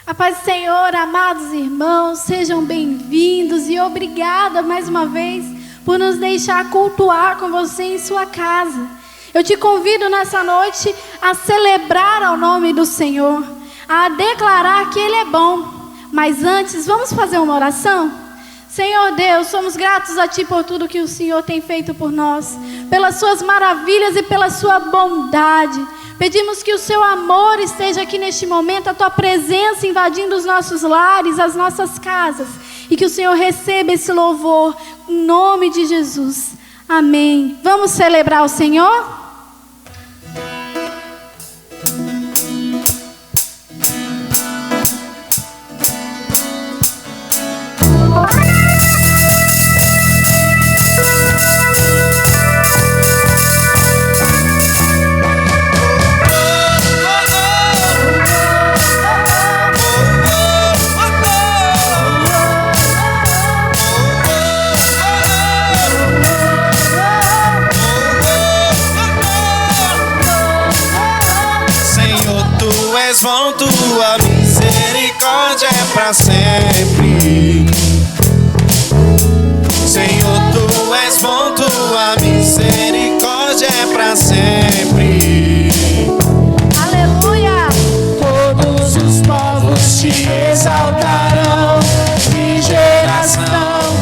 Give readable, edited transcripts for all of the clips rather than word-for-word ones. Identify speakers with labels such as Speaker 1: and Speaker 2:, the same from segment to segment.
Speaker 1: A paz do Senhor, amados irmãos, sejam bem-vindos e obrigada mais uma vez por nos deixar cultuar com você em sua casa. Eu te convido nessa noite a celebrar ao nome do Senhor, a declarar que Ele é bom. Mas antes, vamos fazer uma oração? Senhor Deus, somos gratos a Ti por tudo que o Senhor tem feito por nós, pelas Suas maravilhas e pela Sua bondade. Pedimos que o Seu amor esteja aqui neste momento, a Tua presença invadindo os nossos lares, as nossas casas, e que o Senhor receba esse louvor, em nome de Jesus. Amém. Vamos celebrar o Senhor?
Speaker 2: Bom, tua misericórdia é pra sempre. Senhor, tu és bom, tua misericórdia é pra sempre.
Speaker 1: Aleluia!
Speaker 2: Todos os povos te exaltarão, de geração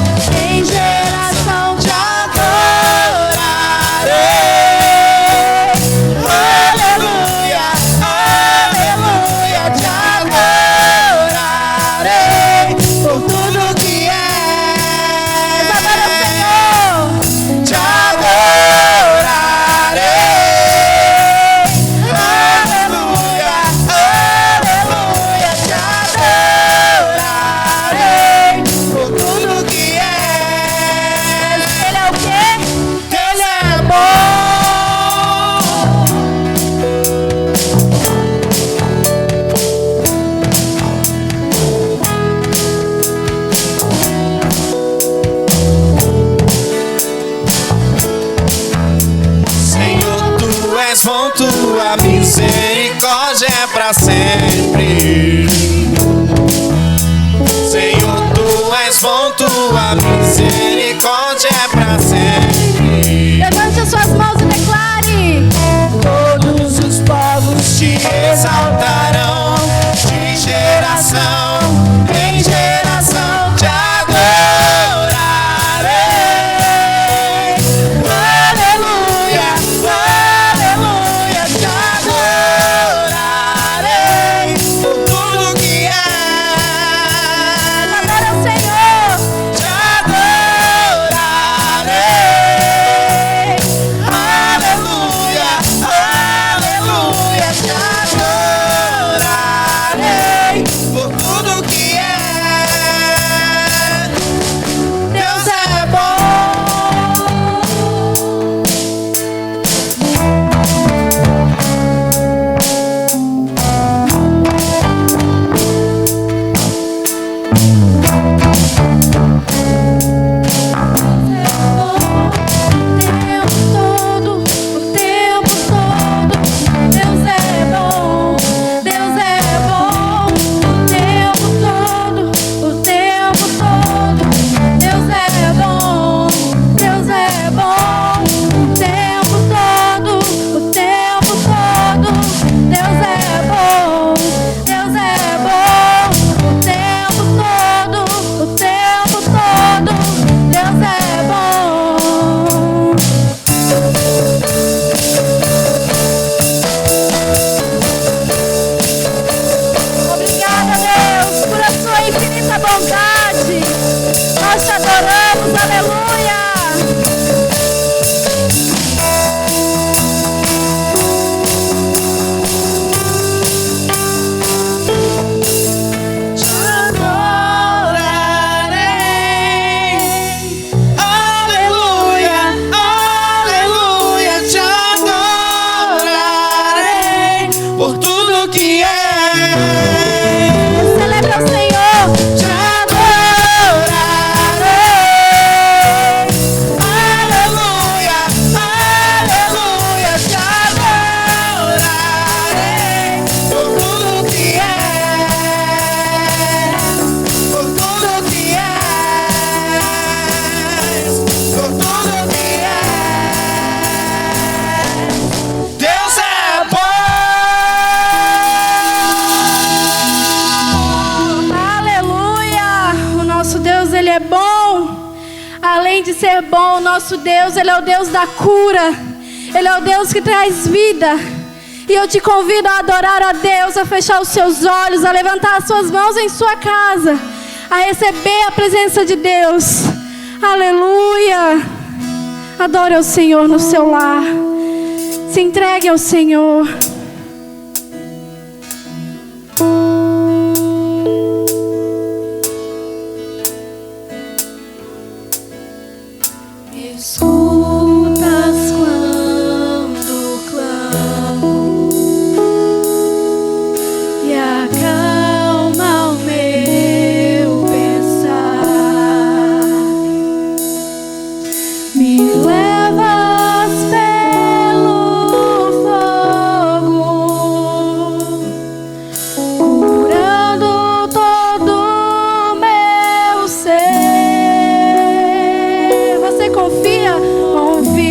Speaker 2: em geração te adorarei. Tua misericórdia é pra sempre. Senhor, tu és bom, tua misericórdia é pra sempre.
Speaker 1: Levante as suas mãos e declare:
Speaker 2: todos os povos te exaltarão, de geração em geração te adorarei. Aleluia, aleluia, te adorarei por tudo que é.
Speaker 1: Adora o Senhor.
Speaker 2: Te adorarei.
Speaker 1: bom. Além de ser bom, nosso Deus, Ele é o Deus da cura. Ele é o Deus que traz vida. E eu te convido a adorar a Deus, a fechar os seus olhos, a levantar as suas mãos em sua casa, a receber a presença de Deus. Aleluia. Adore ao Senhor no seu lar. Se entregue ao Senhor.
Speaker 3: Escutas quando clamo e acalma o meu pensar. Me levas pelo fogo, curando todo o meu ser. Você confia? Confio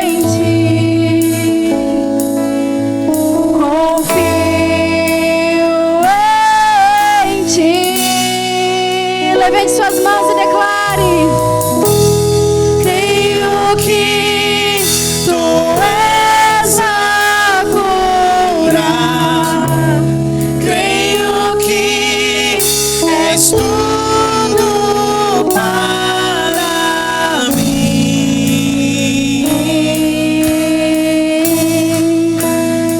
Speaker 3: em ti. Confio em ti. Levante suas mãos e declare: creio que tu és a cura.
Speaker 2: Creio que és tudo para mim.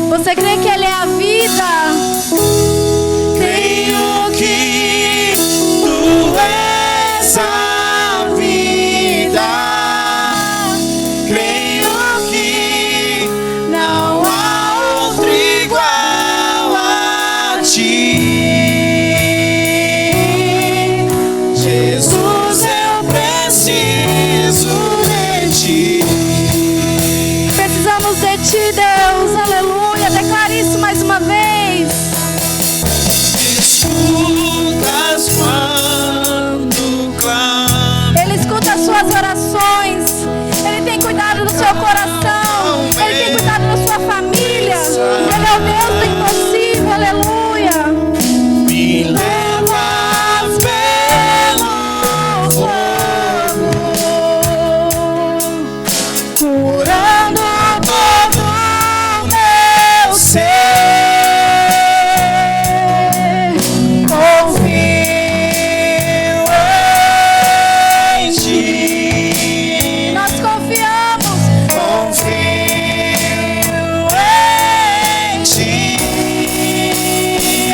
Speaker 1: Você crê que Ele é a vida?
Speaker 2: Creio que tu és a vida. Creio que não há outro igual a ti. Jesus, eu preciso de ti.
Speaker 1: Precisamos de ti, Deus. Aleluia. Declare isso mais uma vez.
Speaker 2: Escutas quando clamo.
Speaker 1: Ele escuta as suas orações. Ele tem cuidado do seu coração. Ele tem cuidado da sua família. Ele é o Deus do impossível. Aleluia.
Speaker 2: Me levas pelo fogo, curando todo o meu ser. Confio em ti.
Speaker 1: Nós confiamos.
Speaker 2: Confio em ti.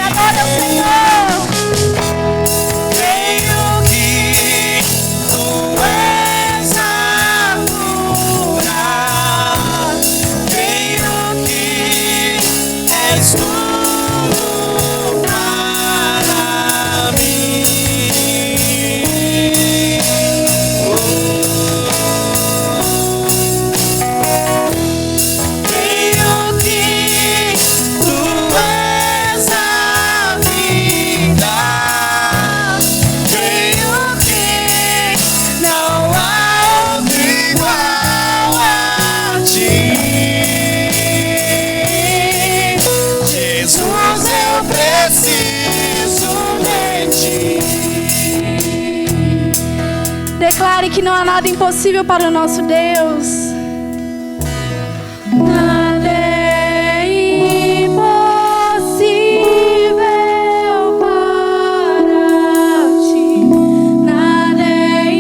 Speaker 1: Adore ao Senhor.
Speaker 2: Creio que tu és a cura. Creio que és tudo para mim. Creio que tu és a vida. Creio que não há outro igual a ti. Jesus, eu preciso de ti.
Speaker 1: Declare que não há nada impossível para o nosso Deus. Nada é impossível para ti. Nada é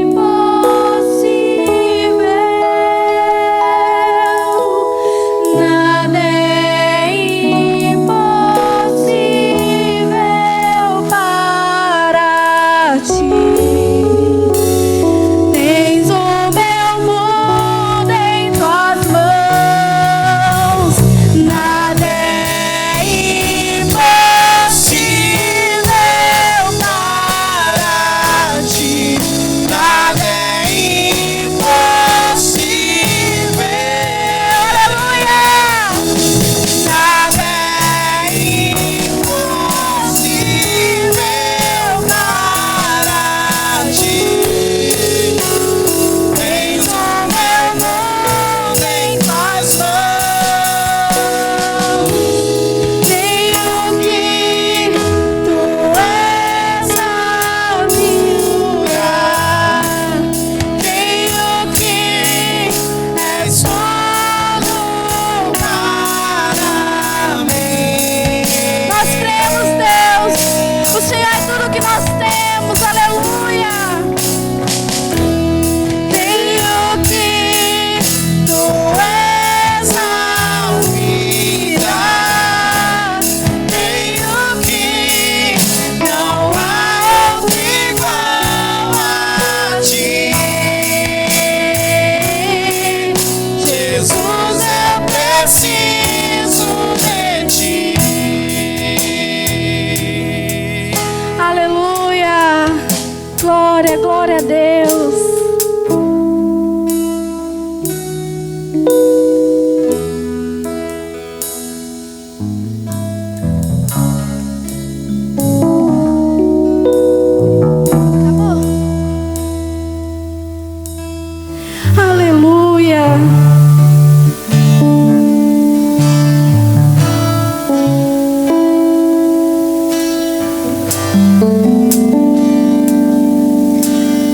Speaker 1: impossível. Nada é impossível para ti. Tens o meu mundo em tuas mãos. que nós temos, aleluia.
Speaker 3: Tenho que tu és a vida. Tenho que não há outro igual a ti. Jesus, eu preciso de ti.
Speaker 1: Aleluia. Glória, glória a Deus. Acabou. Aleluia.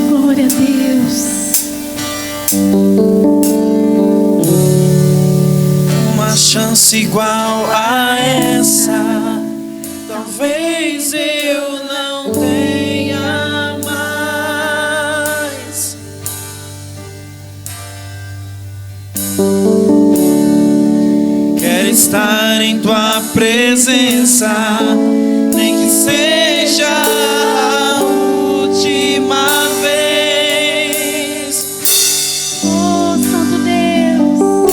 Speaker 1: Glória a Deus.
Speaker 2: Uma chance igual a essa, talvez eu não tenha mais. Quero estar em tua presença, nem que seja a última vez.
Speaker 1: Oh, Santo Deus.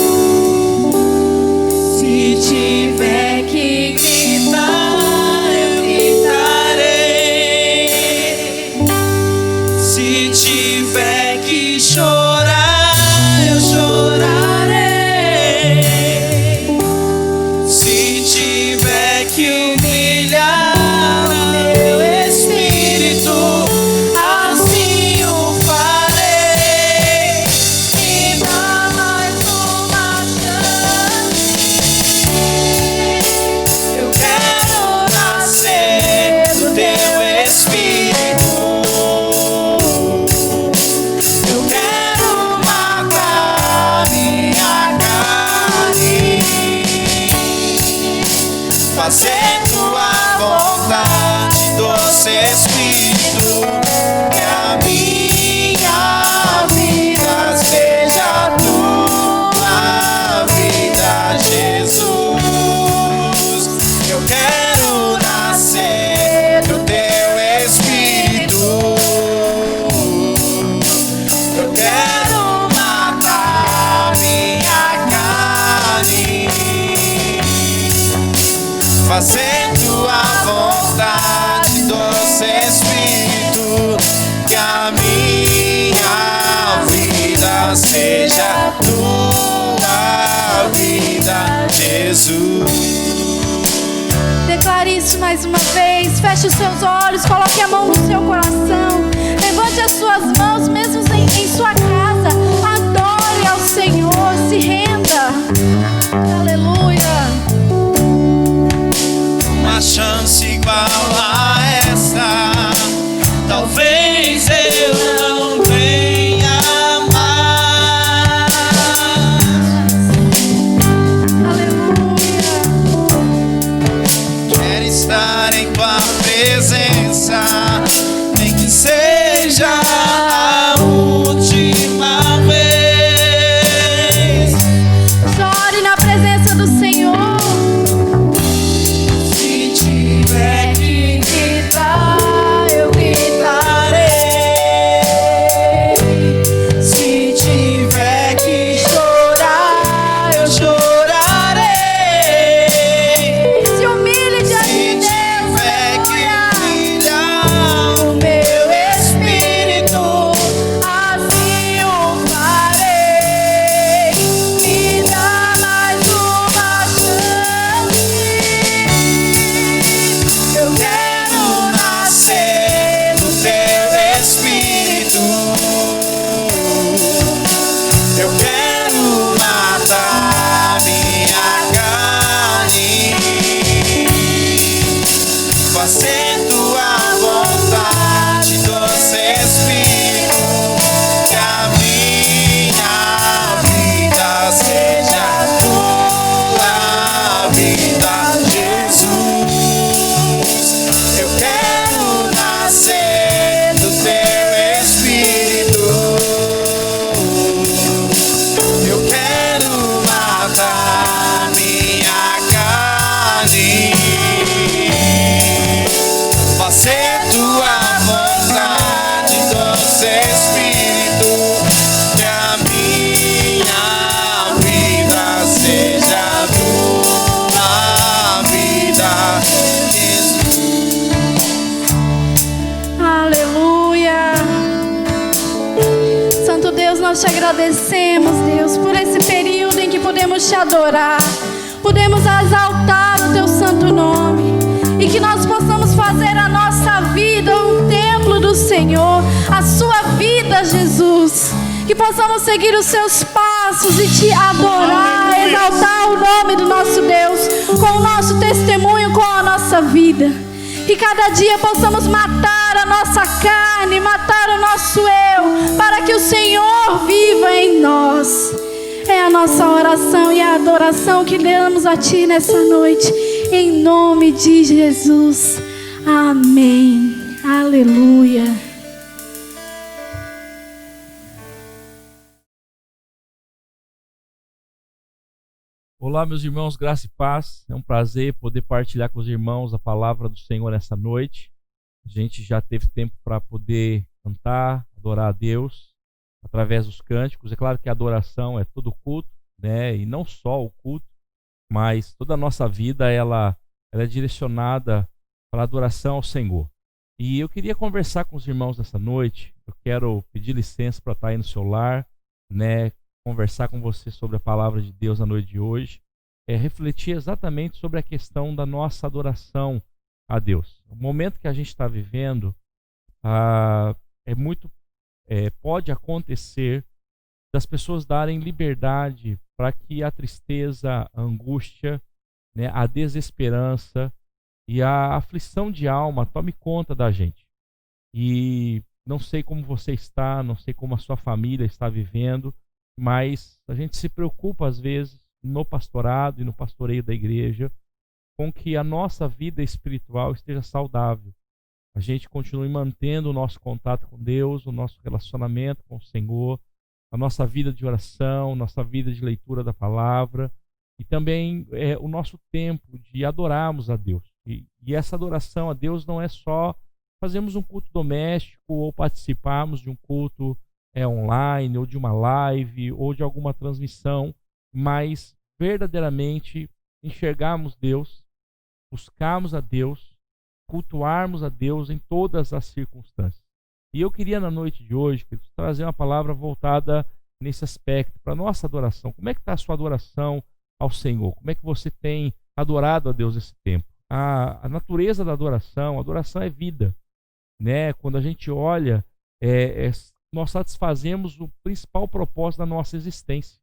Speaker 3: Se tiver que gritar, eu gritarei.
Speaker 2: Se tiver que chorar, eu chorarei. Se tiver que humilhar meu espírito, assim o farei.
Speaker 3: Me dá mais uma chance. Eu quero nascer
Speaker 2: Do teu espírito,
Speaker 3: Eu quero matar minha carne,
Speaker 2: fazer tua vontade, doce Espírito, que a minha vida seja a tua vida, Jesus. Eu quero nascer do teu Espírito, eu quero matar minha carne, fazer tua vontade, doce Espírito, que a minha vida seja a tua vida, Jesus.
Speaker 1: Declare isso mais uma vez. Feche os seus olhos, coloque a mão no seu coração. Levante as suas mãos, mesmo em sua casa. Adore ao Senhor, se renda. Aleluia.
Speaker 2: Uma chance igual a essa, talvez eu não tenha mais.
Speaker 1: Aleluia.
Speaker 2: Quero estar em tua presença, nem que seja a última vez.
Speaker 1: Chore na presença do Senhor.
Speaker 3: se tiver que gritar, eu gritarei.
Speaker 2: Se tiver que chorar, eu chorarei.
Speaker 1: Se humilhe diante
Speaker 2: Se
Speaker 1: de Deus.
Speaker 2: tiver que
Speaker 1: Aleluia.
Speaker 2: brilhar o meu
Speaker 1: nós te agradecemos, Deus, por esse período em que podemos te adorar, podemos exaltar o teu santo nome, e que nós possamos fazer a nossa vida um templo do Senhor, a sua vida, Jesus. Que possamos seguir os seus passos e te adorar, exaltar o nome do nosso Deus, com o nosso testemunho, com a nossa vida. Que cada dia possamos matar a nossa carne, matar o nosso eu, para que o Senhor viva em nós. É a nossa oração e a adoração que damos a Ti nessa noite, em nome de Jesus. Amém. Aleluia.
Speaker 4: Olá, meus irmãos, graça e paz. É um prazer poder partilhar com os irmãos a palavra do Senhor nessa noite. A gente já teve tempo para poder cantar, adorar a Deus através dos cânticos. É claro que a adoração é todo culto, né? E não só o culto, mas toda a nossa vida ela é direcionada para a adoração ao Senhor. E eu queria conversar com os irmãos nessa noite. Eu quero pedir licença para estar aí no seu lar, né? Conversar com você sobre a palavra de Deus na noite de hoje, refletir exatamente sobre a questão da nossa adoração a Deus. O momento que a gente está vivendo pode acontecer das pessoas darem liberdade para que a tristeza, a angústia, né, a desesperança e a aflição de alma tome conta da gente. E não sei como você está, não sei como a sua família está vivendo, mas a gente se preocupa às vezes no pastorado e no pastoreio da igreja com que a nossa vida espiritual esteja saudável. A gente continue mantendo o nosso contato com Deus, o nosso relacionamento com o Senhor, a nossa vida de oração, nossa vida de leitura da palavra e também o nosso tempo de adorarmos a Deus. E essa adoração a Deus não é só fazermos um culto doméstico ou participarmos de um culto online, ou de uma live, ou de alguma transmissão, mas verdadeiramente enxergarmos Deus, buscarmos a Deus, cultuarmos a Deus em todas as circunstâncias. E eu queria na noite de hoje trazer uma palavra voltada nesse aspecto, para a nossa adoração. Como é que está a sua adoração ao Senhor? Como é que você tem adorado a Deus esse tempo? A natureza da adoração, a adoração é vida, né? Quando a gente olha, nós satisfazemos o principal propósito da nossa existência.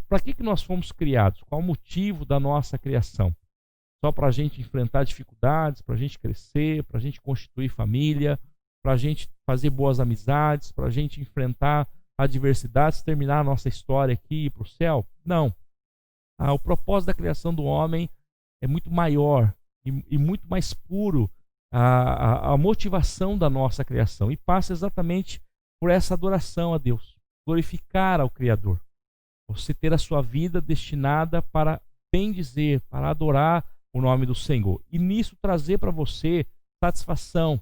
Speaker 4: Para que nós fomos criados? Qual o motivo da nossa criação? Só para a gente enfrentar dificuldades, para a gente crescer, para a gente constituir família, para a gente fazer boas amizades, para a gente enfrentar adversidades, terminar a nossa história aqui e ir para o céu? Não. O propósito da criação do homem é muito maior e muito mais puro, a motivação da nossa criação, e passa exatamente por essa adoração a Deus, glorificar ao Criador. Você ter a sua vida destinada para bendizer, para adorar o nome do Senhor. E nisso trazer para você satisfação.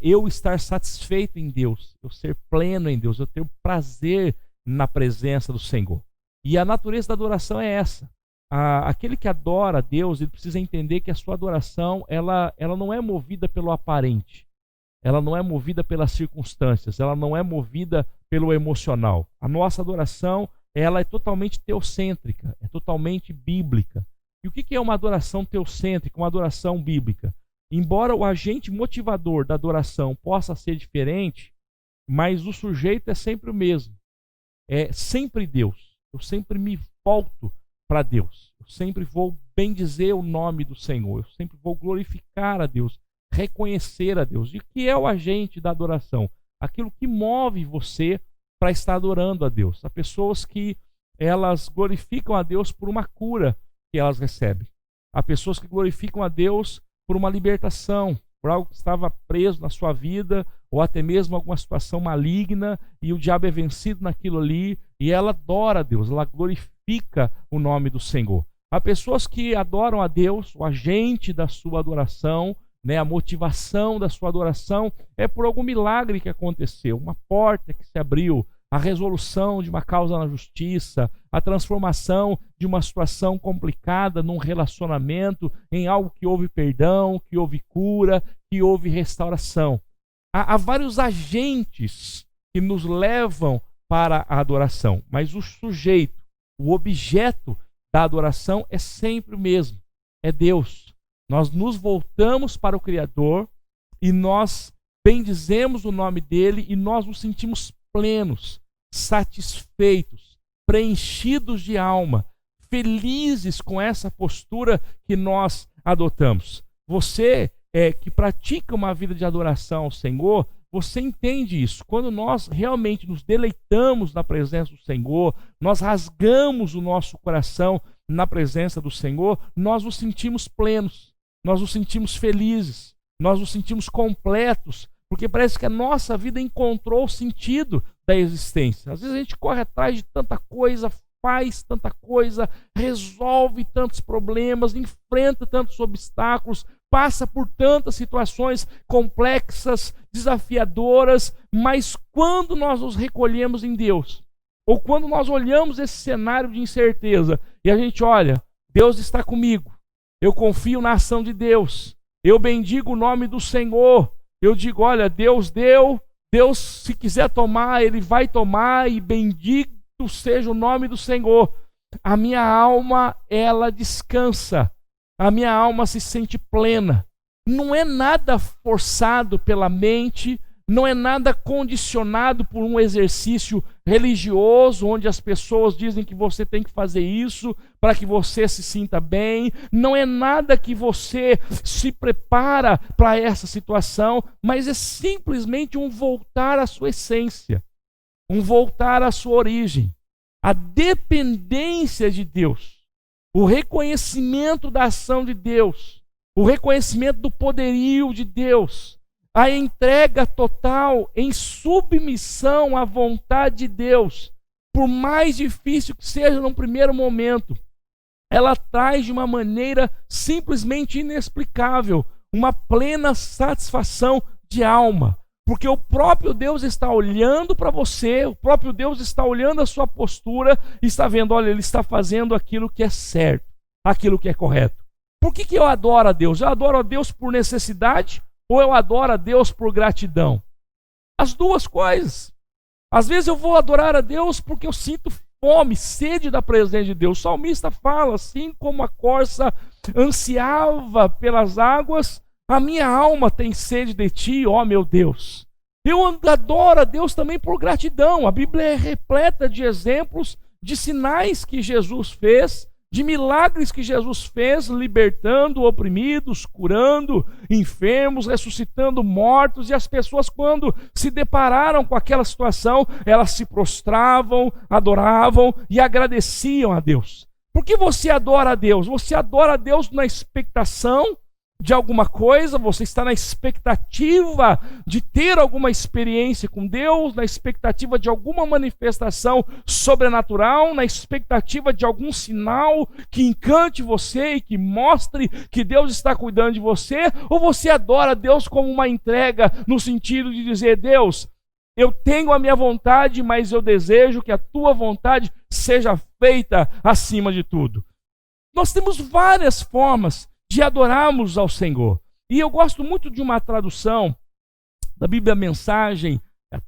Speaker 4: Eu estar satisfeito em Deus, eu ser pleno em Deus, eu ter prazer na presença do Senhor. E a natureza da adoração é essa. Aquele que adora a Deus, ele precisa entender que a sua adoração ela não é movida pelo aparente. Ela não é movida pelas circunstâncias, ela não é movida pelo emocional. A nossa adoração, ela é totalmente teocêntrica, é totalmente bíblica. E o que é uma adoração teocêntrica, uma adoração bíblica? Embora o agente motivador da adoração possa ser diferente, mas o sujeito é sempre o mesmo. É sempre Deus. Eu sempre me volto para Deus. Eu sempre vou bendizer o nome do Senhor. Eu sempre vou glorificar a Deus, reconhecer a Deus. E o que é o agente da adoração? Aquilo que move você para estar adorando a Deus. Há pessoas que elas glorificam a Deus por uma cura que elas recebem. Há pessoas que glorificam a Deus por uma libertação, por algo que estava preso na sua vida, ou até mesmo alguma situação maligna, e o diabo é vencido naquilo ali, e ela adora a Deus, ela glorifica o nome do Senhor. Há pessoas que adoram a Deus, o agente da sua adoração, né, a motivação da sua adoração é por algum milagre que aconteceu, uma porta que se abriu, a resolução de uma causa na justiça, a transformação de uma situação complicada num relacionamento, em algo que houve perdão, que houve cura, que houve restauração. Há vários agentes que nos levam para a adoração, mas o sujeito, o objeto da adoração é sempre o mesmo, é Deus. Nós nos voltamos para o Criador e nós bendizemos o nome dele e nós nos sentimos plenos, satisfeitos, preenchidos de alma, felizes com essa postura que nós adotamos. Você que pratica uma vida de adoração ao Senhor, você entende isso. Quando nós realmente nos deleitamos na presença do Senhor, nós rasgamos o nosso coração na presença do Senhor, nós nos sentimos plenos, nós nos sentimos felizes, nós nos sentimos completos, porque parece que a nossa vida encontrou o sentido da existência. Às vezes a gente corre atrás de tanta coisa, faz tanta coisa, resolve tantos problemas, enfrenta tantos obstáculos, passa por tantas situações complexas, desafiadoras, mas quando nós nos recolhemos em Deus, ou quando nós olhamos esse cenário de incerteza e a gente olha, Deus está comigo, eu confio na ação de Deus, eu bendigo o nome do Senhor, eu digo, olha, Deus deu, Deus se quiser tomar, Ele vai tomar, e bendito seja o nome do Senhor. A minha alma, ela descansa, a minha alma se sente plena. Não é nada forçado pela mente, não é nada condicionado por um exercício religioso, onde as pessoas dizem que você tem que fazer isso para que você se sinta bem. Não é nada que você se prepara para essa situação, mas é simplesmente um voltar à sua essência, um voltar à sua origem, a dependência de Deus, o reconhecimento da ação de Deus, o reconhecimento do poderio de Deus, a entrega total em submissão à vontade de Deus, por mais difícil que seja num primeiro momento, ela traz de uma maneira simplesmente inexplicável uma plena satisfação de alma, porque o próprio Deus está olhando para você, o próprio Deus está olhando a sua postura e está vendo, olha, Ele está fazendo aquilo que é certo, aquilo que é correto. Por que eu adoro a Deus? Eu adoro a Deus por necessidade ou eu adoro a Deus por gratidão? As duas coisas. Às vezes eu vou adorar a Deus porque eu sinto fome, sede da presença de Deus. O salmista fala, assim como a corça ansiava pelas águas, a minha alma tem sede de ti, ó meu Deus. Eu adoro a Deus também por gratidão. A Bíblia é repleta de exemplos, de sinais que Jesus fez, de milagres que Jesus fez, libertando oprimidos, curando enfermos, ressuscitando mortos, e as pessoas, quando se depararam com aquela situação, elas se prostravam, adoravam e agradeciam a Deus. Por que você adora a Deus? Você adora a Deus na expectação de alguma coisa, você está na expectativa de ter alguma experiência com Deus, na expectativa de alguma manifestação sobrenatural, na expectativa de algum sinal que encante você e que mostre que Deus está cuidando de você, ou você adora Deus como uma entrega, no sentido de dizer, Deus, eu tenho a minha vontade, mas eu desejo que a tua vontade seja feita acima de tudo. Nós temos várias formas de adorarmos ao Senhor. E eu gosto muito de uma tradução da Bíblia Mensagem,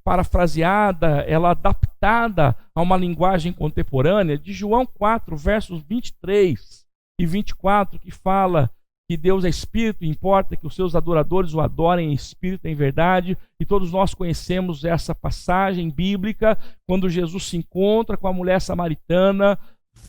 Speaker 4: parafraseada, ela adaptada a uma linguagem contemporânea, de João 4, versos 23 e 24, que fala que Deus é Espírito, e importa que os seus adoradores o adorem em Espírito e em verdade. E todos nós conhecemos essa passagem bíblica, quando Jesus se encontra com a mulher samaritana,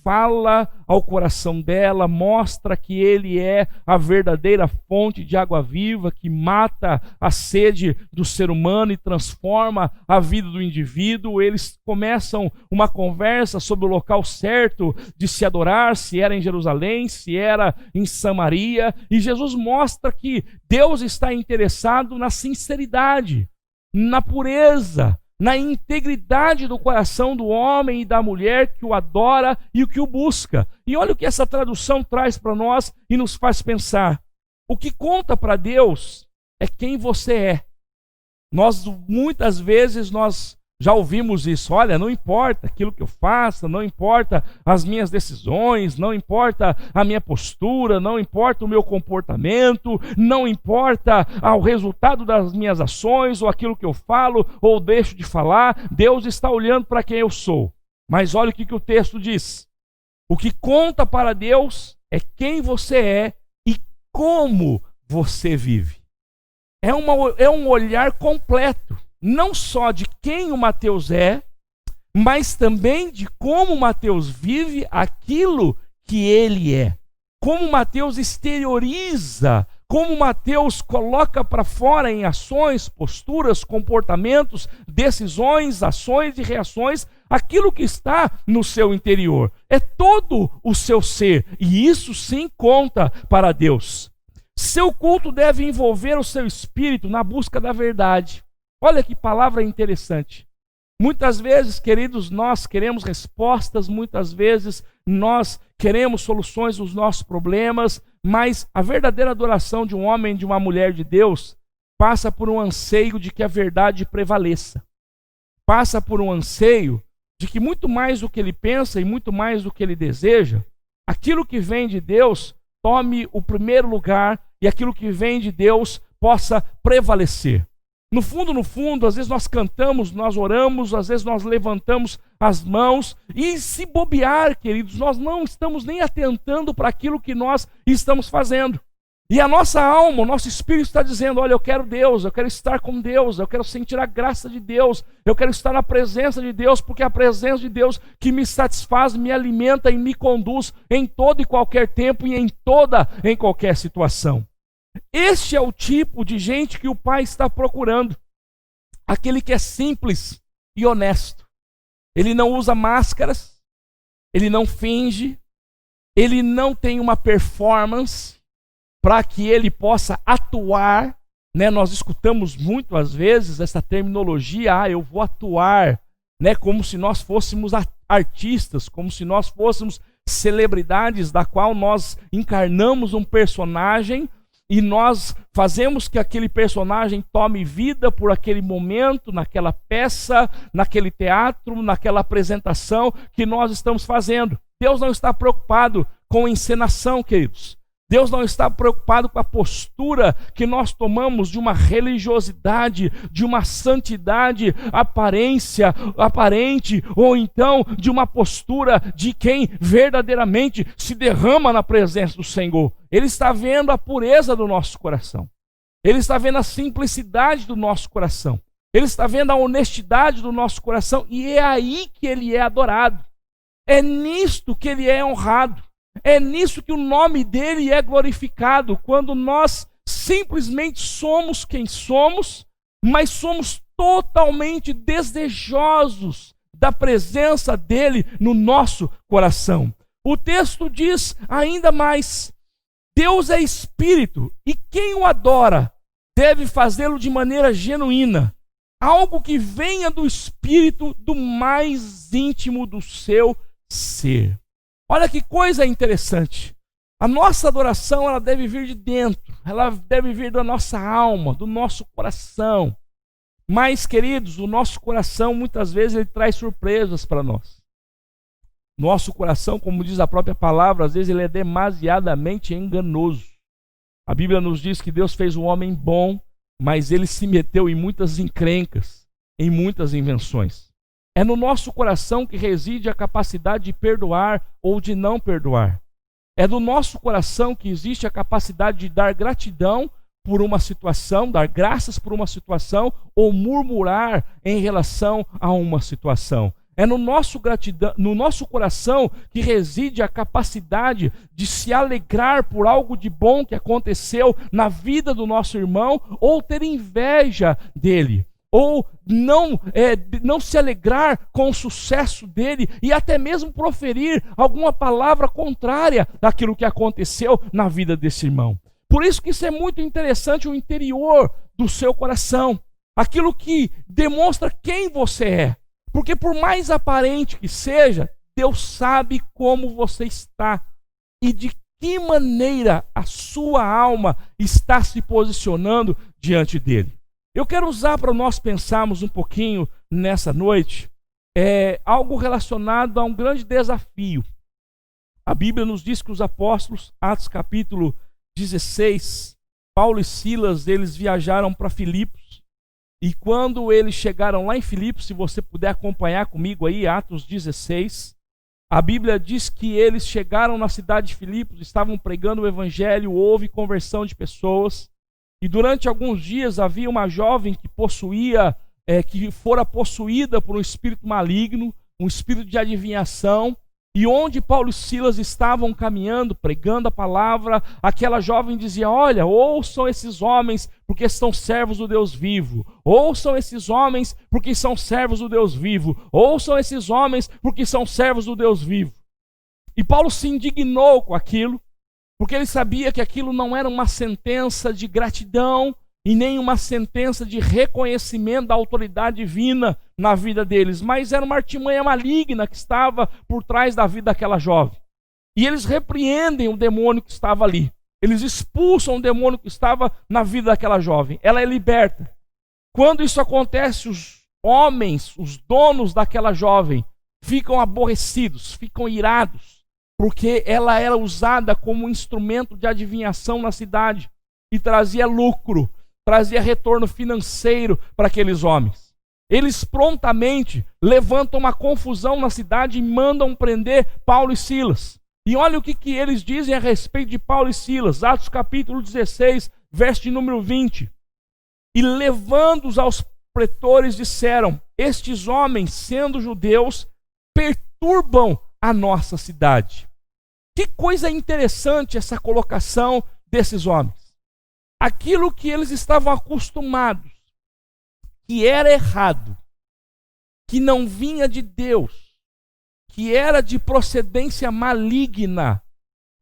Speaker 4: fala ao coração dela, mostra que Ele é a verdadeira fonte de água viva, que mata a sede do ser humano e transforma a vida do indivíduo. Eles começam uma conversa sobre o local certo de se adorar, se era em Jerusalém, se era em Samaria, e Jesus mostra que Deus está interessado na sinceridade, na pureza, na integridade do coração do homem e da mulher que o adora e o que o busca. E olha o que essa tradução traz para nós e nos faz pensar. O que conta para Deus é quem você é. Muitas vezes nós Já ouvimos isso. Olha, não importa aquilo que eu faça, não importa as minhas decisões, não importa a minha postura, não importa o meu comportamento, não importa o resultado das minhas ações, ou aquilo que eu falo ou deixo de falar. Deus está olhando para quem eu sou. Mas olha o que o texto diz. O que conta para Deus é quem você é e como você vive. É um olhar completo. Não só de quem o Mateus é, mas também de como Mateus vive aquilo que ele é. Como Mateus exterioriza, como Mateus coloca para fora em ações, posturas, comportamentos, decisões, ações e reações, aquilo que está no seu interior. É todo o seu ser, e isso sim conta para Deus. Seu culto deve envolver o seu espírito na busca da verdade. Olha que palavra interessante. Muitas vezes, queridos, nós queremos respostas, muitas vezes nós queremos soluções dos nossos problemas, mas a verdadeira adoração de um homem e de uma mulher de Deus passa por um anseio de que a verdade prevaleça. Passa por um anseio de que muito mais do que ele pensa e muito mais do que ele deseja, aquilo que vem de Deus tome o primeiro lugar e aquilo que vem de Deus possa prevalecer. No fundo, às vezes nós cantamos, nós oramos, às vezes nós levantamos as mãos e se bobear, queridos, nós não estamos nem atentando para aquilo que nós estamos fazendo. E a nossa alma, o nosso espírito está dizendo, olha, eu quero Deus, eu quero estar com Deus, eu quero sentir a graça de Deus, eu quero estar na presença de Deus, porque é a presença de Deus que me satisfaz, me alimenta e me conduz em todo e qualquer tempo e em qualquer situação. Este é o tipo de gente que o Pai está procurando. Aquele que é simples e honesto. Ele não usa máscaras, ele não finge, ele não tem uma performance para que ele possa atuar. Nós escutamos muito às vezes essa terminologia, eu vou atuar, como se nós fôssemos artistas, como se nós fôssemos celebridades da qual nós encarnamos um personagem e nós fazemos que aquele personagem tome vida por aquele momento, naquela peça, naquele teatro, naquela apresentação que nós estamos fazendo. Deus não está preocupado com encenação, queridos. Deus não está preocupado com a postura que nós tomamos de uma religiosidade, de uma santidade aparente, ou então de uma postura de quem verdadeiramente se derrama na presença do Senhor. Ele está vendo a pureza do nosso coração. Ele está vendo a simplicidade do nosso coração. Ele está vendo a honestidade do nosso coração, e é aí que ele é adorado. É nisto que ele é honrado. É nisso que o nome dele é glorificado, quando nós simplesmente somos quem somos, mas somos totalmente desejosos da presença dele no nosso coração. O texto diz ainda mais: Deus é espírito, e quem o adora deve fazê-lo de maneira genuína, algo que venha do espírito, do mais íntimo do seu ser. Olha que coisa interessante. A nossa adoração, ela deve vir de dentro, ela deve vir da nossa alma, do nosso coração. Mas, queridos, o nosso coração muitas vezes ele traz surpresas para nós. Nosso coração, como diz a própria palavra, às vezes ele é demasiadamente enganoso. A Bíblia nos diz que Deus fez o homem bom, mas ele se meteu em muitas encrencas, em muitas invenções. É no nosso coração que reside a capacidade de perdoar ou de não perdoar. É do nosso coração que existe a capacidade de dar gratidão por uma situação, dar graças por uma situação, ou murmurar em relação a uma situação. É no nosso coração que reside a capacidade de se alegrar por algo de bom que aconteceu na vida do nosso irmão, ou ter inveja dele. Ou não se alegrar com o sucesso dele e até mesmo proferir alguma palavra contrária daquilo que aconteceu na vida desse irmão. Por isso que isso é muito interessante, o interior do seu coração, aquilo que demonstra quem você é. Porque por mais aparente que seja, Deus sabe como você está e de que maneira a sua alma está se posicionando diante dele. Eu quero usar para nós pensarmos um pouquinho nessa noite algo relacionado a um grande desafio. A Bíblia nos diz que os apóstolos, Atos capítulo 16, Paulo e Silas, eles viajaram para Filipos. E quando eles chegaram lá em Filipos, se você puder acompanhar comigo aí, Atos 16, a Bíblia diz que eles chegaram na cidade de Filipos, estavam pregando o evangelho, houve conversão de pessoas. E durante alguns dias havia uma jovem que que fora possuída por um espírito maligno, um espírito de adivinhação. E onde Paulo e Silas estavam caminhando, pregando a palavra, aquela jovem dizia: olha, ouçam esses homens porque são servos do Deus vivo. Ouçam esses homens porque são servos do Deus vivo. Ouçam esses homens porque são servos do Deus vivo. E Paulo se indignou com aquilo, porque ele sabia que aquilo não era uma sentença de gratidão e nem uma sentença de reconhecimento da autoridade divina na vida deles, mas era uma artimanha maligna que estava por trás da vida daquela jovem. E eles repreendem o demônio que estava ali. Eles expulsam o demônio que estava na vida daquela jovem. Ela é liberta. Quando isso acontece, os homens, os donos daquela jovem, ficam aborrecidos, ficam irados, porque ela era usada como um instrumento de adivinhação na cidade e trazia lucro, trazia retorno financeiro para aqueles homens. Eles prontamente levantam uma confusão na cidade e mandam prender Paulo e Silas. E olha o que eles dizem a respeito de Paulo e Silas. Atos capítulo 16, verso de número 20. E levando-os aos pretores disseram: estes homens, sendo judeus, perturbam a nossa cidade. Que coisa interessante essa colocação desses homens. Aquilo que eles estavam acostumados, que era errado, que não vinha de Deus, que era de procedência maligna,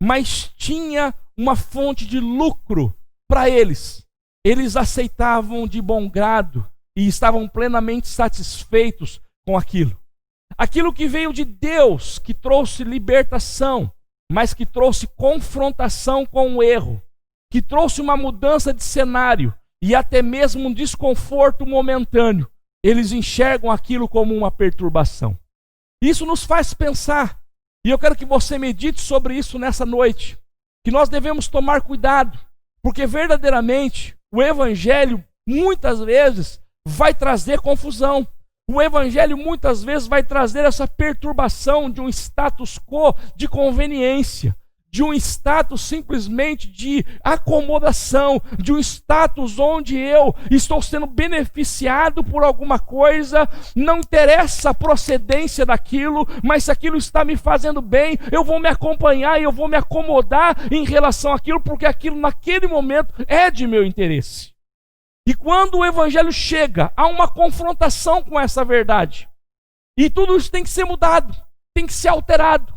Speaker 4: mas tinha uma fonte de lucro para eles. Eles aceitavam de bom grado e estavam plenamente satisfeitos com aquilo. Aquilo que veio de Deus, que trouxe libertação, mas que trouxe confrontação com o erro, que trouxe uma mudança de cenário e até mesmo um desconforto momentâneo. Eles enxergam aquilo como uma perturbação. Isso nos faz pensar, e eu quero que você medite sobre isso nessa noite, que nós devemos tomar cuidado, porque verdadeiramente o evangelho muitas vezes vai trazer confusão. O evangelho muitas vezes vai trazer essa perturbação de um status quo de conveniência, de um status simplesmente de acomodação, de um status onde eu estou sendo beneficiado por alguma coisa, não interessa a procedência daquilo, mas se aquilo está me fazendo bem, eu vou me acompanhar e eu vou me acomodar em relação àquilo, porque aquilo naquele momento é de meu interesse. E quando o evangelho chega, há uma confrontação com essa verdade, e tudo isso tem que ser mudado, tem que ser alterado,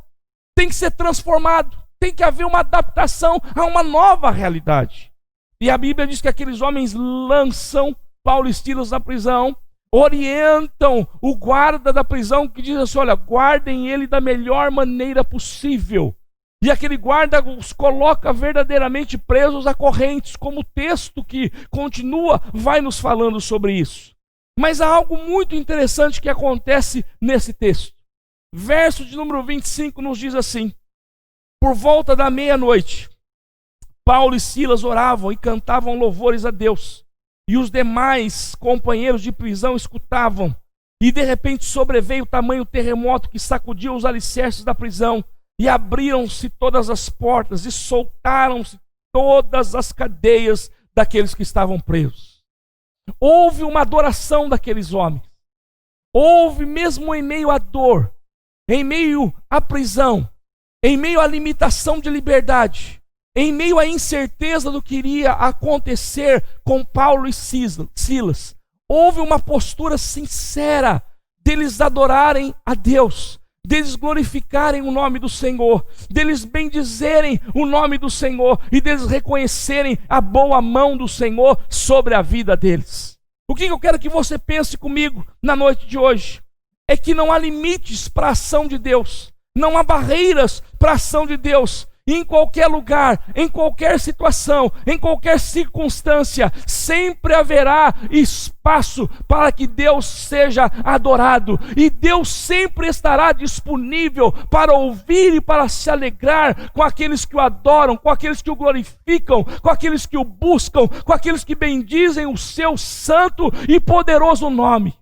Speaker 4: tem que ser transformado. Tem que haver uma adaptação a uma nova realidade. E a Bíblia diz que aqueles homens lançam Paulo e Silas na prisão, orientam o guarda da prisão, que diz assim: olha, guardem ele da melhor maneira possível. E aquele guarda os coloca verdadeiramente presos a correntes, como o texto que continua vai nos falando sobre isso. Mas há algo muito interessante que acontece nesse texto. Verso de número 25 nos diz assim: por volta da meia-noite, Paulo e Silas oravam e cantavam louvores a Deus. E os demais companheiros de prisão escutavam. E de repente sobreveio tamanho terremoto que sacudiu os alicerces da prisão. E abriram-se todas as portas e soltaram-se todas as cadeias daqueles que estavam presos. Houve uma adoração daqueles homens. Houve, mesmo em meio à dor, em meio à prisão, em meio à limitação de liberdade, em meio à incerteza do que iria acontecer com Paulo e Silas, houve uma postura sincera deles adorarem a Deus, deles glorificarem o nome do Senhor, deles bendizerem o nome do Senhor e deles reconhecerem a boa mão do Senhor sobre a vida deles. O que eu quero que você pense comigo na noite de hoje é que não há limites para a ação de Deus. Não há barreiras para a ação de Deus. em qualquer lugar, em qualquer situação, em qualquer circunstância, sempre haverá espaço para que Deus seja adorado, e Deus sempre estará disponível para ouvir e para se alegrar com aqueles que o adoram, com aqueles que o glorificam, com aqueles que o buscam, com aqueles que bendizem o seu santo e poderoso nome.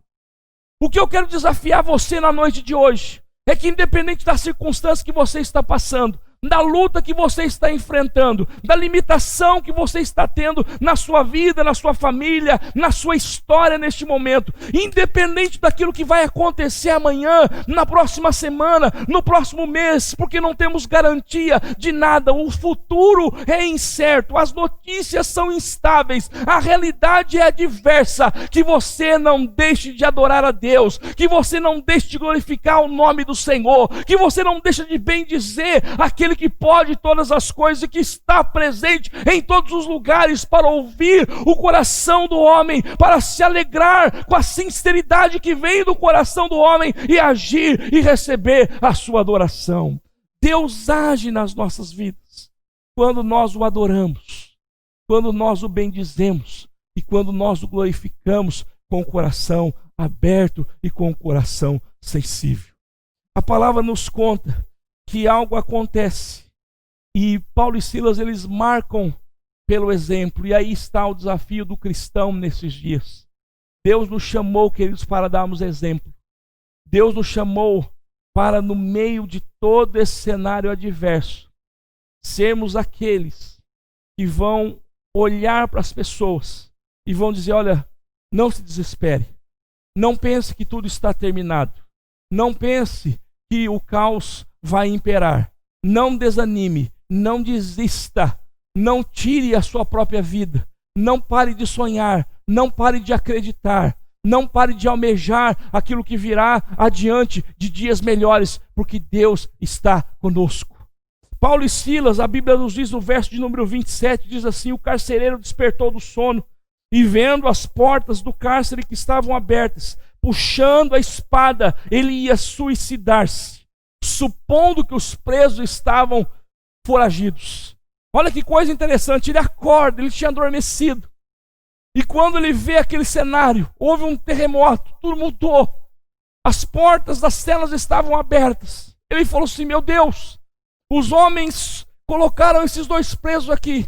Speaker 4: O que eu quero desafiar você na noite de hoje é que, independente da circunstância que você está passando, da luta que você está enfrentando, da limitação que você está tendo na sua vida, na sua família, na sua história neste momento, independente daquilo que vai acontecer amanhã, na próxima semana, no próximo mês, porque não temos garantia de nada, o futuro é incerto, as notícias são instáveis, a realidade é adversa, que você não deixe de adorar a Deus, que você não deixe de glorificar o nome do Senhor, que você não deixe de bendizer aquele que pode todas as coisas e que está presente em todos os lugares para ouvir o coração do homem, para se alegrar com a sinceridade que vem do coração do homem e agir e receber a sua adoração. Deus age nas nossas vidas quando nós o adoramos, quando nós o bendizemos e quando nós o glorificamos com o coração aberto e com o coração sensível. A palavra nos conta que algo acontece, e Paulo e Silas, eles marcam pelo exemplo, e aí está o desafio do cristão nesses dias. Deus nos chamou, queridos, para darmos exemplo. Deus nos chamou para, no meio de todo esse cenário adverso, sermos aqueles que vão olhar para as pessoas e vão dizer: olha, não se desespere, não pense que tudo está terminado, não pense que o caos vai imperar, não desanime, não desista, não tire a sua própria vida, não pare de sonhar, não pare de acreditar, não pare de almejar aquilo que virá adiante de dias melhores, porque Deus está conosco. Paulo e Silas, a Bíblia nos diz no verso de número 27, diz assim: o carcereiro despertou do sono e, vendo as portas do cárcere que estavam abertas, puxando a espada, ele ia suicidar-se, supondo que os presos estavam foragidos. Olha que coisa interessante, ele acorda, ele tinha adormecido, e quando ele vê aquele cenário, houve um terremoto, tudo mudou, as portas das celas estavam abertas. Ele falou assim: meu Deus, os homens colocaram esses dois presos aqui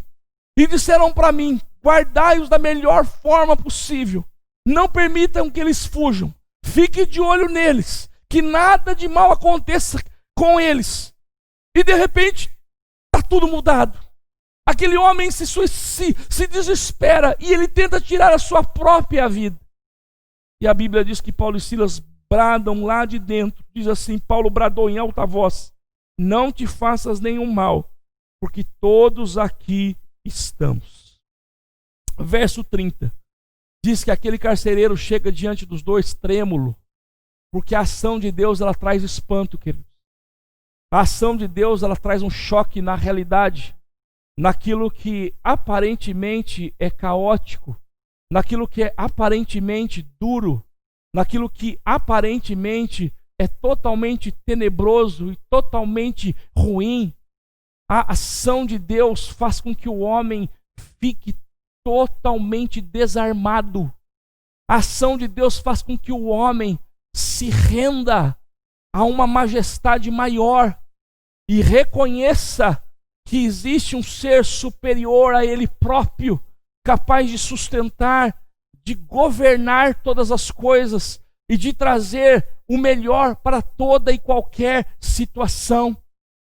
Speaker 4: e disseram para mim: guardai-os da melhor forma possível, não permitam que eles fujam, fique de olho neles, que nada de mal aconteça com eles. E de repente está tudo mudado. Aquele homem se desespera e ele tenta tirar a sua própria vida. E a Bíblia diz que Paulo e Silas bradam lá de dentro. Diz assim: Paulo bradou em alta voz: não te faças nenhum mal, porque todos aqui estamos. Verso 30 diz que aquele carcereiro chega diante dos dois trêmulo, porque a ação de Deus, ela traz espanto, queridos. A ação de Deus, ela traz um choque na realidade, naquilo que aparentemente é caótico, naquilo que é aparentemente duro, naquilo que aparentemente é totalmente tenebroso e totalmente ruim. A ação de Deus faz com que o homem fique totalmente desarmado. A ação de Deus faz com que o homem se renda a uma majestade maior e reconheça que existe um ser superior a ele próprio, capaz de sustentar, de governar todas as coisas e de trazer o melhor para toda e qualquer situação.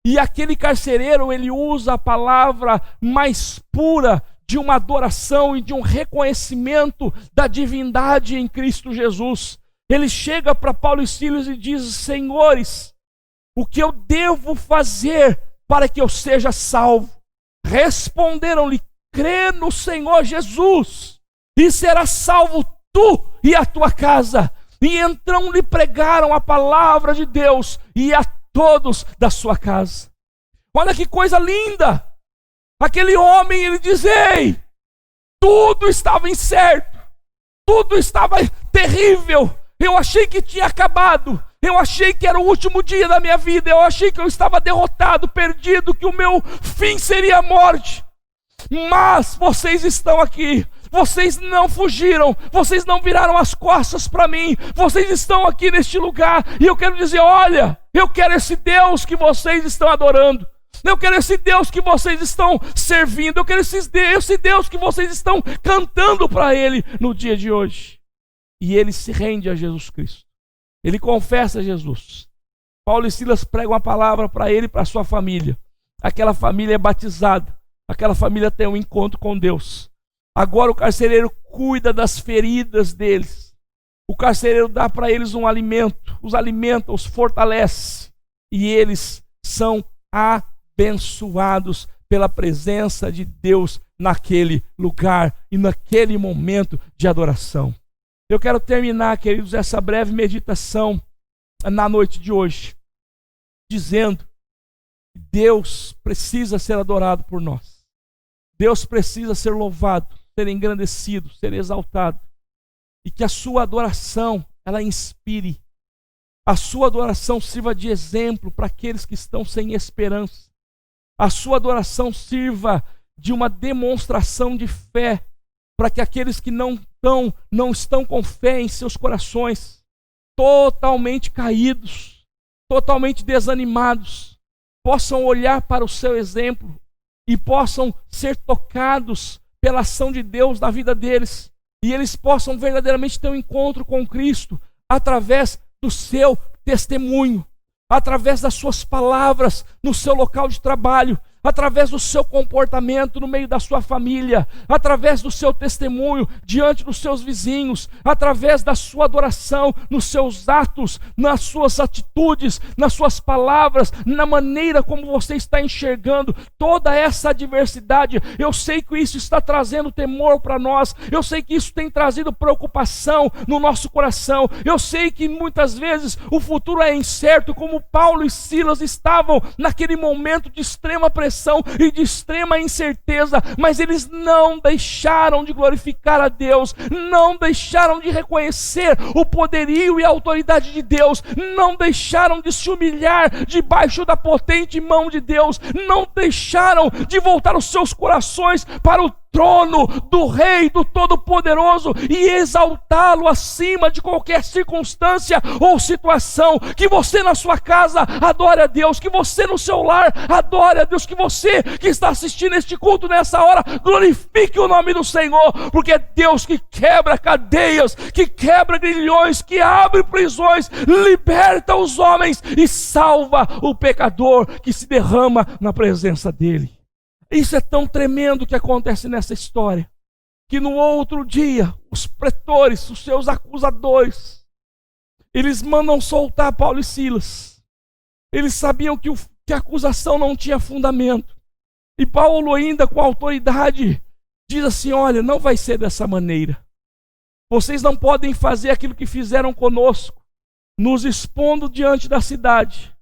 Speaker 4: E aquele carcereiro, ele usa a palavra mais pura de uma adoração e de um reconhecimento da divindade em Cristo Jesus. Ele chega para Paulo e Silas e diz: senhores, o que eu devo fazer para que eu seja salvo? Responderam-lhe: crê no Senhor Jesus e serás salvo tu e a tua casa. E então lhe pregaram a palavra de Deus e a todos da sua casa. Olha que coisa linda! Aquele homem, ele diz: ei, tudo estava incerto, tudo estava terrível, eu achei que tinha acabado, Eu achei que era o último dia da minha vida. Eu achei que eu estava derrotado, perdido, que o meu fim seria a morte. Mas vocês estão aqui. Vocês não fugiram. Vocês não viraram as costas para mim. Vocês estão aqui neste lugar. E eu quero dizer, olha, eu quero esse Deus que vocês estão adorando. Eu quero esse Deus que vocês estão servindo. Eu quero esse Deus que vocês estão cantando para Ele no dia de hoje. E ele se rende a Jesus Cristo. Ele confessa a Jesus. Paulo e Silas pregam a palavra para ele e para a sua família. Aquela família é batizada. Aquela família tem um encontro com Deus. Agora o carcereiro cuida das feridas deles. O carcereiro dá para eles um alimento. Os alimenta, os fortalece. E eles são abençoados pela presença de Deus naquele lugar e naquele momento de adoração. Eu quero terminar, queridos, essa breve meditação na noite de hoje, dizendo que Deus precisa ser adorado por nós. Deus precisa ser louvado, ser engrandecido, ser exaltado. E que a sua adoração, ela inspire. A sua adoração sirva de exemplo para aqueles que estão sem esperança. A sua adoração sirva de uma demonstração de fé para que aqueles que não estão com fé em seus corações, totalmente caídos, totalmente desanimados, possam olhar para o seu exemplo e possam ser tocados pela ação de Deus na vida deles, e eles possam verdadeiramente ter um encontro com Cristo através do seu testemunho, através das suas palavras no seu local de trabalho, através do seu comportamento no meio da sua família, através do seu testemunho diante dos seus vizinhos, através da sua adoração nos seus atos, nas suas atitudes, nas suas palavras, na maneira como você está enxergando toda essa adversidade. Eu sei que isso está trazendo temor para nós, eu sei que isso tem trazido preocupação no nosso coração, eu sei que muitas vezes o futuro é incerto, como Paulo e Silas estavam naquele momento de extrema pressão e de extrema incerteza, mas eles não deixaram de glorificar a Deus, não deixaram de reconhecer o poderio e a autoridade de Deus, não deixaram de se humilhar debaixo da potente mão de Deus, não deixaram de voltar os seus corações para o trono do Rei, do Todo-Poderoso, e exaltá-lo acima de qualquer circunstância ou situação. Que você na sua casa adore a Deus, que você no seu lar adore a Deus, que você que está assistindo este culto nessa hora glorifique o nome do Senhor, porque é Deus que quebra cadeias, que quebra grilhões, que abre prisões, liberta os homens e salva o pecador que se derrama na presença dele. Isso é tão tremendo que acontece nessa história, que no outro dia, os pretores, os seus acusadores, eles mandam soltar Paulo e Silas. Eles sabiam que a acusação não tinha fundamento. E Paulo, ainda com autoridade, diz assim: olha, não vai ser dessa maneira. Vocês não podem fazer aquilo que fizeram conosco, nos expondo diante da cidade,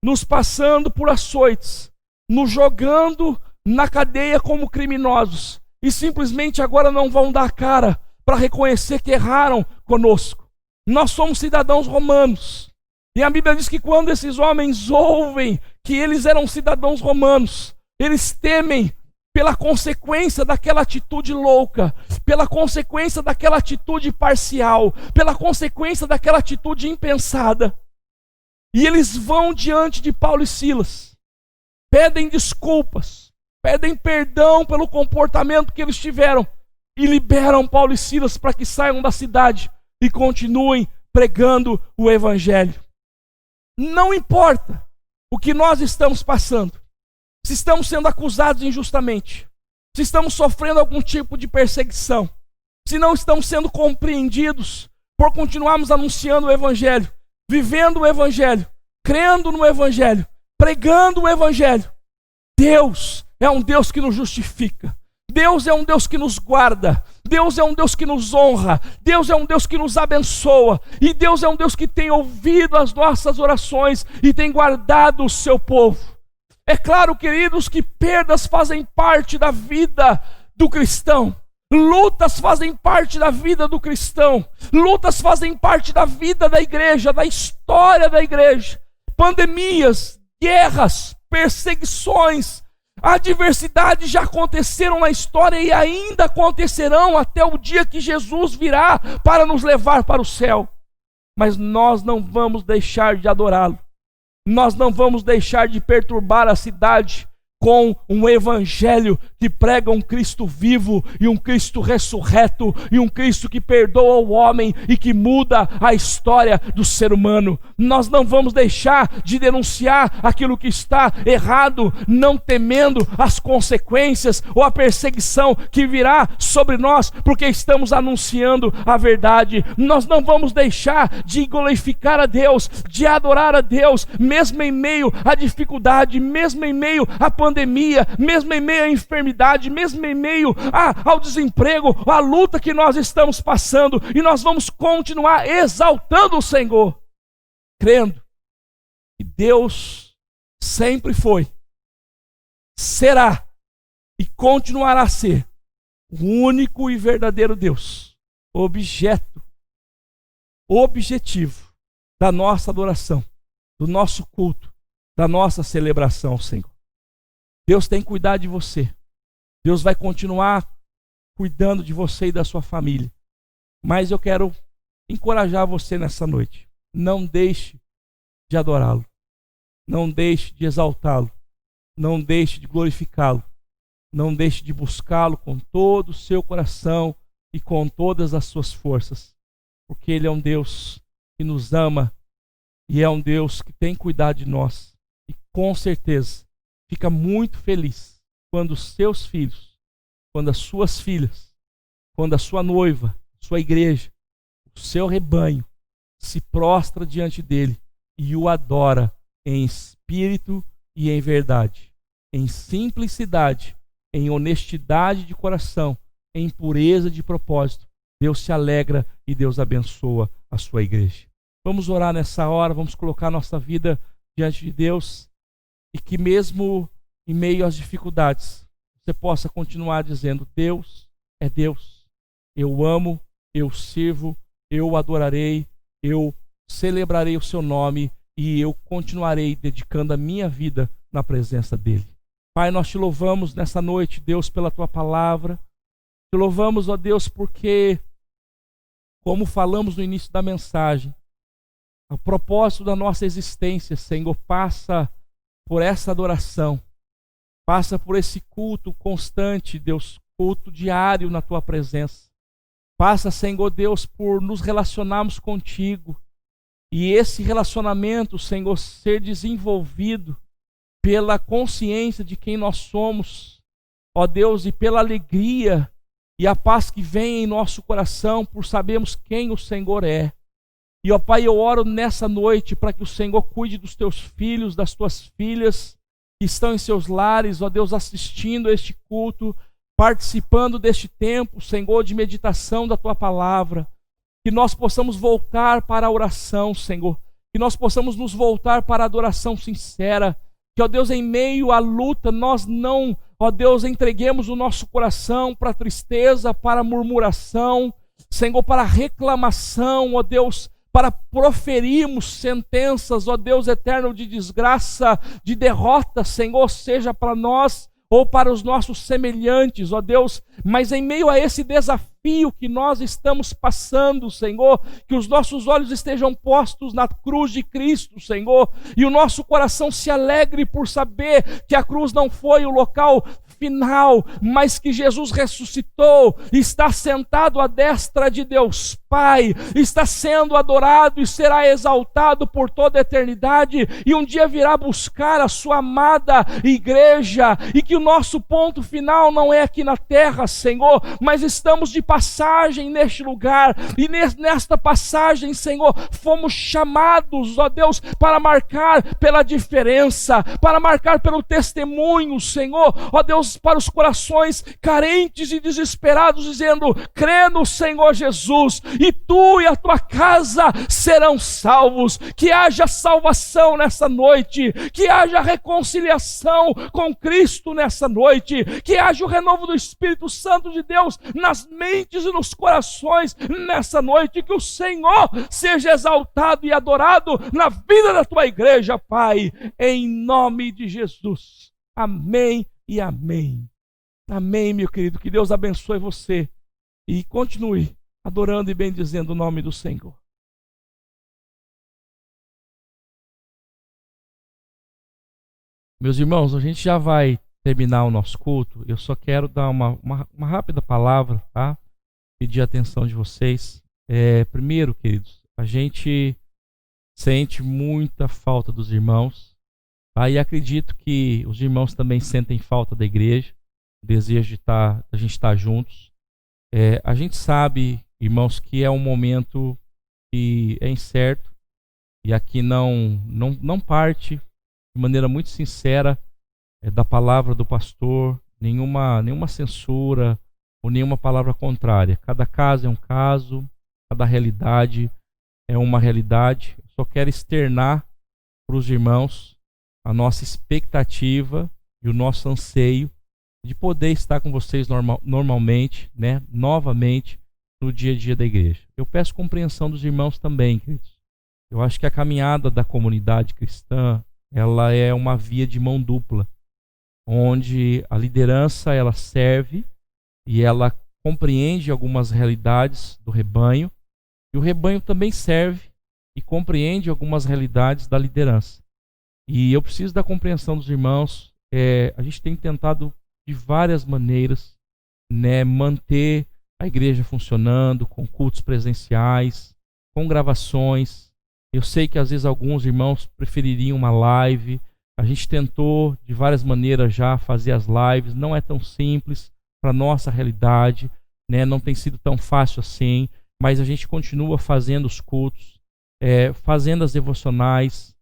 Speaker 4: nos passando por açoites, nos jogando na cadeia como criminosos, e simplesmente agora não vão dar a cara para reconhecer que erraram conosco. Nós somos cidadãos romanos, e a Bíblia diz que quando esses homens ouvem que eles eram cidadãos romanos, eles temem pela consequência daquela atitude louca, pela consequência daquela atitude parcial, pela consequência daquela atitude impensada. E eles vão diante de Paulo e Silas, pedem desculpas, pedem perdão pelo comportamento que eles tiveram e liberam Paulo e Silas para que saiam da cidade e continuem pregando o Evangelho. Não importa o que nós estamos passando, se estamos sendo acusados injustamente, se estamos sofrendo algum tipo de perseguição, se não estamos sendo compreendidos por continuarmos anunciando o Evangelho, vivendo o Evangelho, crendo no Evangelho, pregando o Evangelho, Deus é um Deus que nos justifica. Deus é um Deus que nos guarda. Deus é um Deus que nos honra. Deus é um Deus que nos abençoa. E Deus é um Deus que tem ouvido as nossas orações e tem guardado o seu povo. É claro, queridos, que perdas fazem parte da vida do cristão. Lutas fazem parte da vida do cristão. Lutas fazem parte da vida da igreja, da história da igreja. Pandemias, guerras, perseguições, adversidades já aconteceram na história e ainda acontecerão até o dia que Jesus virá para nos levar para o céu. Mas nós não vamos deixar de adorá-lo. Nós não vamos deixar de perturbar a cidade com um evangelho que prega um Cristo vivo e um Cristo ressurreto e um Cristo que perdoa o homem e que muda a história do ser humano. Nós não vamos deixar de denunciar aquilo que está errado, não temendo as consequências ou a perseguição que virá sobre nós, porque estamos anunciando a verdade. Nós não vamos deixar de glorificar a Deus, de adorar a Deus, mesmo em meio à dificuldade, mesmo em meio à pandemia, mesmo em meio à enfermidade, mesmo em meio ao desemprego, à luta que nós estamos passando, e nós vamos continuar exaltando o Senhor, crendo que Deus sempre foi, será e continuará a ser o único e verdadeiro Deus, objetivo da nossa adoração, do nosso culto, da nossa celebração ao Senhor. Deus tem cuidado de você. Deus vai continuar cuidando de você e da sua família. Mas eu quero encorajar você nessa noite. Não deixe de adorá-lo. Não deixe de exaltá-lo. Não deixe de glorificá-lo. Não deixe de buscá-lo com todo o seu coração e com todas as suas forças. Porque Ele é um Deus que nos ama e é um Deus que tem cuidado de nós. E com certeza fica muito feliz quando os seus filhos, quando as suas filhas, quando a sua noiva, sua igreja, o seu rebanho se prostra diante dele e o adora em espírito e em verdade, em simplicidade, em honestidade de coração, em pureza de propósito. Deus se alegra e Deus abençoa a sua igreja. Vamos orar nessa hora, vamos colocar nossa vida diante de Deus. E que mesmo em meio às dificuldades, você possa continuar dizendo: Deus é Deus, eu amo, eu sirvo, eu adorarei, eu celebrarei o seu nome e eu continuarei dedicando a minha vida na presença dele. Pai, nós te louvamos nessa noite, Deus, pela tua palavra. Te louvamos, ó Deus, porque, como falamos no início da mensagem, o propósito da nossa existência, Senhor, passa por essa adoração, passa por esse culto constante, Deus, culto diário na tua presença. Passa, Senhor Deus, por nos relacionarmos contigo e esse relacionamento, Senhor, ser desenvolvido pela consciência de quem nós somos, ó Deus, e pela alegria e a paz que vem em nosso coração por sabermos quem o Senhor é. E, ó Pai, eu oro nessa noite para que o Senhor cuide dos teus filhos, das tuas filhas que estão em seus lares, ó Deus, assistindo a este culto, participando deste tempo, Senhor, de meditação da tua palavra. Que nós possamos voltar para a oração, Senhor. Que nós possamos nos voltar para a adoração sincera. Que, ó Deus, em meio à luta, nós não, ó Deus, entreguemos o nosso coração para a tristeza, para a murmuração, Senhor, para a reclamação, ó Deus, para proferirmos sentenças, ó Deus eterno, de desgraça, de derrota, Senhor, seja para nós ou para os nossos semelhantes, ó Deus, mas em meio a esse desafio que nós estamos passando, Senhor, que os nossos olhos estejam postos na cruz de Cristo, Senhor, e o nosso coração se alegre por saber que a cruz não foi o local final, mas que Jesus ressuscitou, está sentado à destra de Deus Pai, está sendo adorado e será exaltado por toda a eternidade, e um dia virá buscar a sua amada igreja, e que o nosso ponto final não é aqui na terra, Senhor, mas estamos de passagem neste lugar, e nesta passagem, Senhor, fomos chamados, ó Deus, para marcar pela diferença, para marcar pelo testemunho, Senhor, ó Deus, para os corações carentes e desesperados, dizendo: crê no Senhor Jesus, e tu e a tua casa serão salvos. Que haja salvação nessa noite, que haja reconciliação com Cristo nessa noite, que haja o renovo do Espírito Santo de Deus nas mentes e nos corações nessa noite, que o Senhor seja exaltado e adorado na vida da tua igreja, Pai, em nome de Jesus. Amém e amém. Amém, meu querido. Que Deus abençoe você e continue adorando e bendizendo o nome do Senhor. Meus irmãos, a gente já vai terminar o nosso culto. Eu só quero dar uma rápida palavra, tá? Pedir a atenção de vocês. Primeiro, queridos, a gente sente muita falta dos irmãos, tá? E acredito que os irmãos também sentem falta da igreja, o desejo de a gente estar juntos. A gente sabe, irmãos, que é um momento que é incerto, e aqui não parte de maneira muito sincera da palavra do pastor, nenhuma censura ou nenhuma palavra contrária. Cada caso é um caso, cada realidade é uma realidade. Eu só quero externar para os irmãos a nossa expectativa e o nosso anseio de poder estar com vocês normalmente, né, novamente, no dia a dia da igreja. Eu peço compreensão dos irmãos também, queridos. Eu acho que a caminhada da comunidade cristã, ela é uma via de mão dupla, onde a liderança ela serve e ela compreende algumas realidades do rebanho, e o rebanho também serve e compreende algumas realidades da liderança. E eu preciso da compreensão dos irmãos. A gente tem tentado de várias maneiras, né, manter a igreja funcionando, com cultos presenciais, com gravações. Eu sei que às vezes alguns irmãos prefeririam uma live. A gente tentou de várias maneiras já fazer as lives. Não é tão simples para a nossa realidade, né? Não tem sido tão fácil assim, mas a gente continua fazendo os cultos, fazendo as devocionais,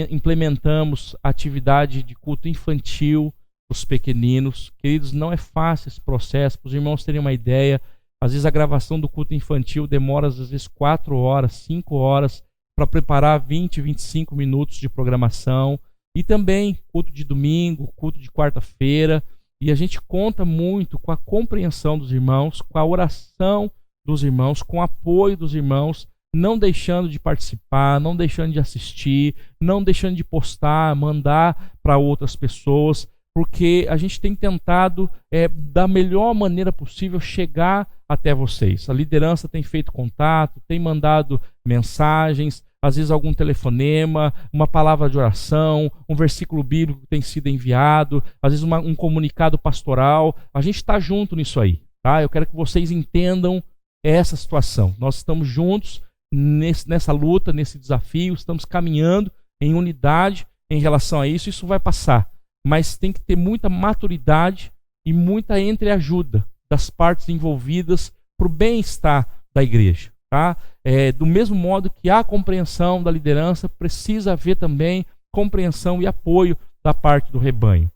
Speaker 4: implementamos a atividade de culto infantil os pequeninos. Queridos, não é fácil esse processo. Para os irmãos terem uma ideia, às vezes a gravação do culto infantil demora às vezes 4 horas, 5 horas para preparar 20, 25 minutos de programação. E também culto de domingo, culto de quarta-feira. E a gente conta muito com a compreensão dos irmãos, com a oração dos irmãos, com o apoio dos irmãos, não deixando de participar, não deixando de assistir, não deixando de postar, mandar para outras pessoas, porque a gente tem tentado, da melhor maneira possível, chegar até vocês. A liderança tem feito contato, tem mandado mensagens, às vezes algum telefonema, uma palavra de oração, um versículo bíblico tem sido enviado, às vezes um comunicado pastoral. A gente está junto nisso aí, tá? Eu quero que vocês entendam essa situação. Nós estamos juntos nessa luta, nesse desafio, estamos caminhando em unidade em relação a isso. Isso vai passar. Mas tem que ter muita maturidade e muita entreajuda das partes envolvidas para o bem-estar da igreja. Tá? Do mesmo modo que há compreensão da liderança, precisa haver também compreensão e apoio da parte do rebanho.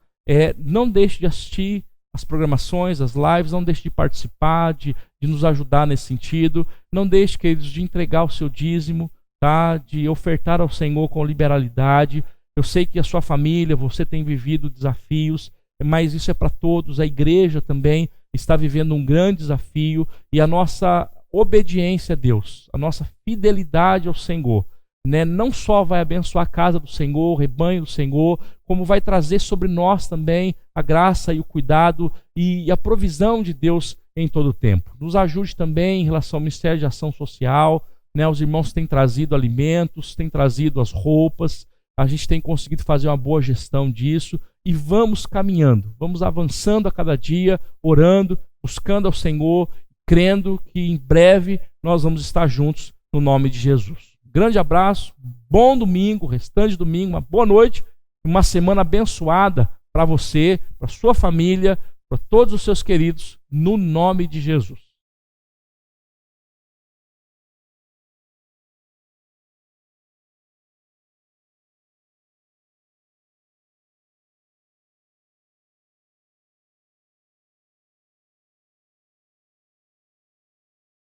Speaker 4: Não deixe de assistir as programações, as lives, não deixe de participar, de nos ajudar nesse sentido. Não deixe, queridos, de entregar o seu dízimo, tá? De ofertar ao Senhor com liberalidade. Eu sei que a sua família, você tem vivido desafios, mas isso é para todos. A igreja também está vivendo um grande desafio, e a nossa obediência a Deus, a nossa fidelidade ao Senhor, né, não só vai abençoar a casa do Senhor, o rebanho do Senhor, como vai trazer sobre nós também a graça e o cuidado e a provisão de Deus em todo o tempo. Nos ajude também em relação ao Ministério de Ação Social, né, os irmãos têm trazido alimentos, têm trazido as roupas. A gente tem conseguido fazer uma boa gestão disso e vamos caminhando, vamos avançando a cada dia, orando, buscando ao Senhor, crendo que em breve nós vamos estar juntos no nome de Jesus. Grande abraço, bom domingo, restante domingo, uma boa noite, uma semana abençoada para você, para sua família, para todos os seus queridos, no nome de Jesus.